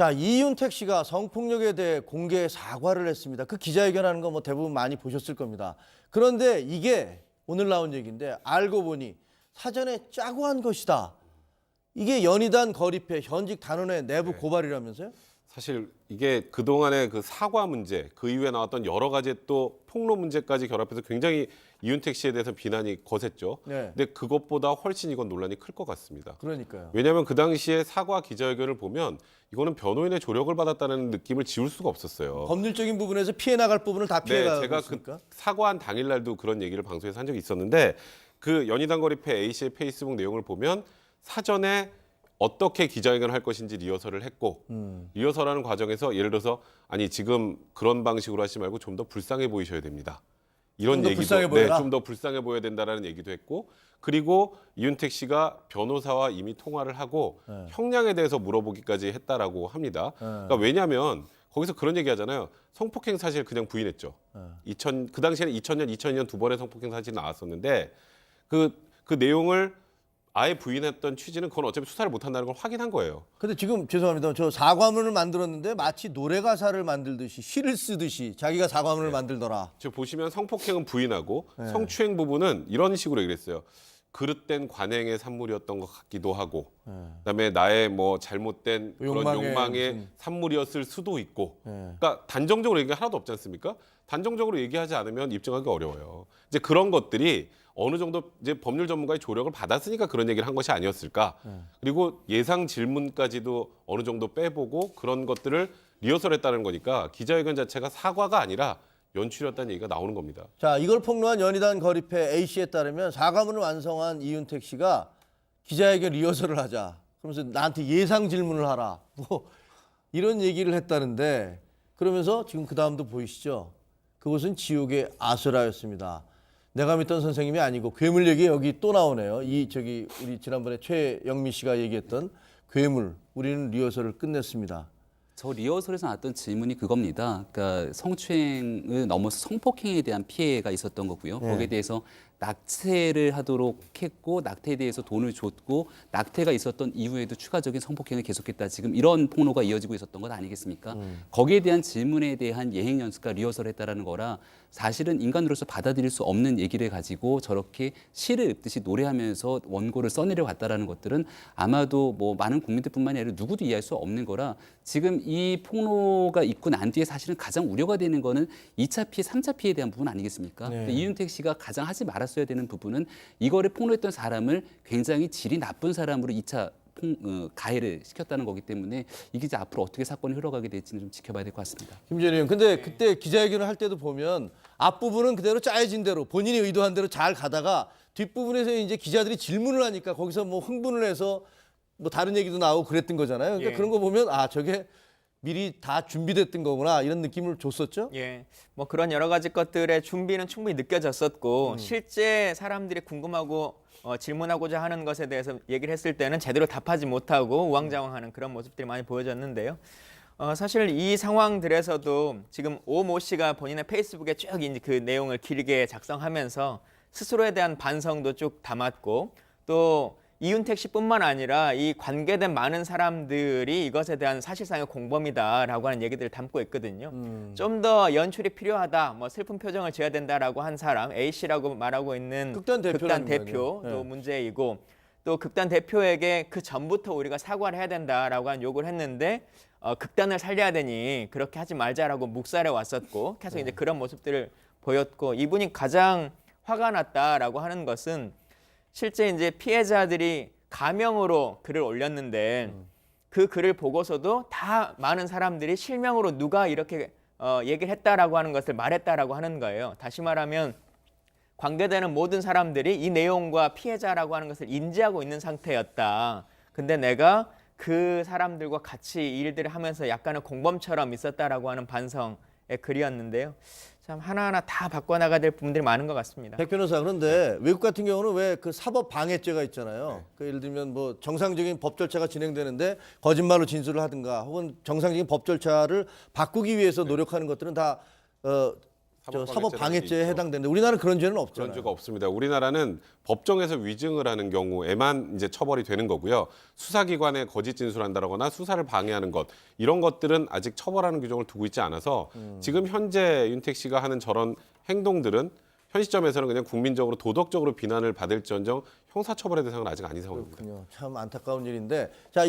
자, 이윤택 씨가 성폭력에 대해 공개 사과를 했습니다. 그 기자회견하는 거 뭐 대부분 많이 보셨을 겁니다. 그런데 이게 오늘 나온 얘기인데 알고 보니 사전에 짜고 한 것이다. 이게 연희단 거리패 현직 단원의 내부 고발이라면서요? 사실 이게 그동안의 그 사과 문제, 그 이후에 나왔던 여러 가지 또 폭로 문제까지 결합해서 굉장히 이윤택 씨에 대해서 비난이 거셌죠. 네. 근데 그것보다 훨씬 이건 논란이 클 것 같습니다. 그러니까요. 왜냐하면 그 당시에 사과 기자회견을 보면 이거는 변호인의 조력을 받았다는 느낌을 지울 수가 없었어요. 법률적인 부분에서 피해 나갈 부분을 다 피해 네, 가고 제가 있으니까. 그 사과한 당일날도 그런 얘기를 방송에서 한 적이 있었는데 그 연희단 거리패 A씨의 페이스북 내용을 보면 사전에 어떻게 기자회견을 할 것인지 리허설을 했고 리허설하는 과정에서 예를 들어서 아니 지금 그런 방식으로 하지 말고 좀 더 불쌍해 보이셔야 됩니다. 이런 더 얘기도 불쌍해 보여라? 좀 더 불쌍해 보여야 된다라는 얘기도 했고 그리고 이윤택 씨가 변호사와 이미 통화를 하고 형량에 대해서 물어보기까지 했다라고 합니다. 그러니까 왜냐하면 거기서 그런 얘기 하잖아요. 성폭행 사실 그냥 부인했죠. 그 당시에는 2002년 두 번의 성폭행 사실이 나왔었는데 그 내용을 아예 부인했던 취지는 그건 어차피 수사를 못한다는 걸 확인한 거예요. 근데 지금 죄송합니다. 저 사과문을 만들었는데 마치 노래 가사를 만들듯이 시를 쓰듯이 자기가 사과문을 만들더라. 지금 보시면 성폭행은 부인하고 성추행 부분은 이런 식으로 얘기했어요. 그릇된 관행의 산물이었던 것 같기도 하고 그다음에 나의 뭐 잘못된 그런 욕망의 무슨... 산물이었을 수도 있고 그러니까 단정적으로 얘기가 하나도 없지 않습니까? 단정적으로 얘기하지 않으면 입증하기 어려워요. 이제 그런 것들이 어느 정도 이제 법률 전문가의 조력을 받았으니까 그런 얘기를 한 것이 아니었을까. 그리고 예상 질문까지도 어느 정도 빼보고 그런 것들을 리허설했다는 거니까 기자회견 자체가 사과가 아니라 연출이었다는 얘기가 나오는 겁니다. 자, 이걸 폭로한 연희단 거리패 A씨에 따르면 사과문을 완성한 이윤택 씨가 기자회견 리허설을 하자. 그러면서 나한테 예상 질문을 하라. 뭐 이런 얘기를 했다는데 그러면서 지금 그 다음도 보이시죠? 그것은 지옥의 아수라였습니다. 내가 믿던 선생님이 아니고 괴물 얘기 여기 또 나오네요. 우리 지난번에 최영미 씨가 얘기했던 괴물. 우리는 리허설을 끝냈습니다. 저 리허설에서 나왔던 질문이 그겁니다. 그러니까 성추행을 넘어서 성폭행에 대한 피해가 있었던 거고요. 거기에 대해서 낙태를 하도록 했고 낙태에 대해서 돈을 줬고 낙태가 있었던 이후에도 추가적인 성폭행을 계속했다. 지금 이런 폭로가 이어지고 있었던 것 아니겠습니까? 거기에 대한 질문에 대한 예행 연습과 리허설을 했다라는 거라 사실은 인간으로서 받아들일 수 없는 얘기를 가지고 저렇게 시를 읊듯이 노래하면서 원고를 써내려 갔다라는 것들은 아마도 뭐 많은 국민들뿐만이 아니라 누구도 이해할 수 없는 거라 지금 이 폭로가 있고 난 뒤에 사실은 가장 우려가 되는 거는 2차 피해, 3차 피해에 대한 부분 아니겠습니까? 네. 이윤택 씨가 가장 하지 말았어야 되는 부분은 이거를 폭로했던 사람을 굉장히 질이 나쁜 사람으로 2차 가해를 시켰다는 거기 때문에 이게 이제 앞으로 어떻게 사건이 흘러가게 될지는 좀 지켜봐야 될 것 같습니다. 김재리 의원, 근데 그때 기자회견을 할 때도 보면 앞부분은 그대로 짜여진 대로 본인이 의도한 대로 잘 가다가 뒷부분에서 이제 기자들이 질문을 하니까 거기서 뭐 흥분을 해서 뭐 다른 얘기도 나오고 그랬던 거잖아요. 그러니까 그런 거 보면 아, 저게 미리 다 준비됐던 거구나 이런 느낌을 줬었죠. 예, 뭐 그런 여러 가지 것들의 준비는 충분히 느껴졌었고 실제 사람들이 궁금하고 질문하고자 하는 것에 대해서 얘기를 했을 때는 제대로 답하지 못하고 우왕좌왕하는 그런 모습들이 많이 보여졌는데요. 사실 이 상황들에서도 지금 오 모 씨가 본인의 페이스북에 쭉 이제 그 내용을 길게 작성하면서 스스로에 대한 반성도 쭉 담았고 또 이윤택 씨뿐만 아니라 이 관계된 많은 사람들이 이것에 대한 사실상의 공범이다라고 하는 얘기들을 담고 있거든요. 좀 더 연출이 필요하다, 뭐 슬픈 표정을 지어야 된다라고 한 사람 A 씨라고 말하고 있는 극단 대표도 문제이고 또 극단 대표에게 그 전부터 우리가 사과를 해야 된다라고 한 요구를 했는데 극단을 살려야 되니 그렇게 하지 말자라고 묵살해 왔었고 계속 이제 그런 모습들을 보였고 이분이 가장 화가 났다라고 하는 것은 실제 이제 피해자들이 가명으로 글을 올렸는데 그 글을 보고서도 다 많은 사람들이 실명으로 누가 이렇게 얘기를 했다라고 하는 것을 말했다라고 하는 거예요. 다시 말하면 관계되는 모든 사람들이 이 내용과 피해자라고 하는 것을 인지하고 있는 상태였다. 근데 내가 그 사람들과 같이 이 일들을 하면서 약간의 공범처럼 있었다라고 하는 반성의 글이었는데요. 참 하나하나 다 바꿔나가야 될 부분들이 많은 것 같습니다. 백 변호사, 그런데 외국 같은 경우는 왜 그 사법 방해죄가 있잖아요. 그 예를 들면 뭐 정상적인 법 절차가 진행되는데 거짓말로 진술을 하든가 혹은 정상적인 법 절차를 바꾸기 위해서 노력하는 것들은 다 사법방해죄에 해당되는데 우리나라는 그런 죄는 그런 없잖아요. 죄가 없습니다. 우리나라는 법정에서 위증을 하는 경우에만 이제 처벌이 되는 거고요. 수사기관에 거짓 진술한다거나 수사를 방해하는 것 이런 것들은 아직 처벌하는 규정을 두고 있지 않아서 지금 현재 윤택 씨가 하는 저런 행동들은 현 시점에서는 그냥 국민적으로 도덕적으로 비난을 받을지언정 형사처벌의 대상은 아직 아닌 상황입니다. 그렇군요. 참 안타까운 일인데 자.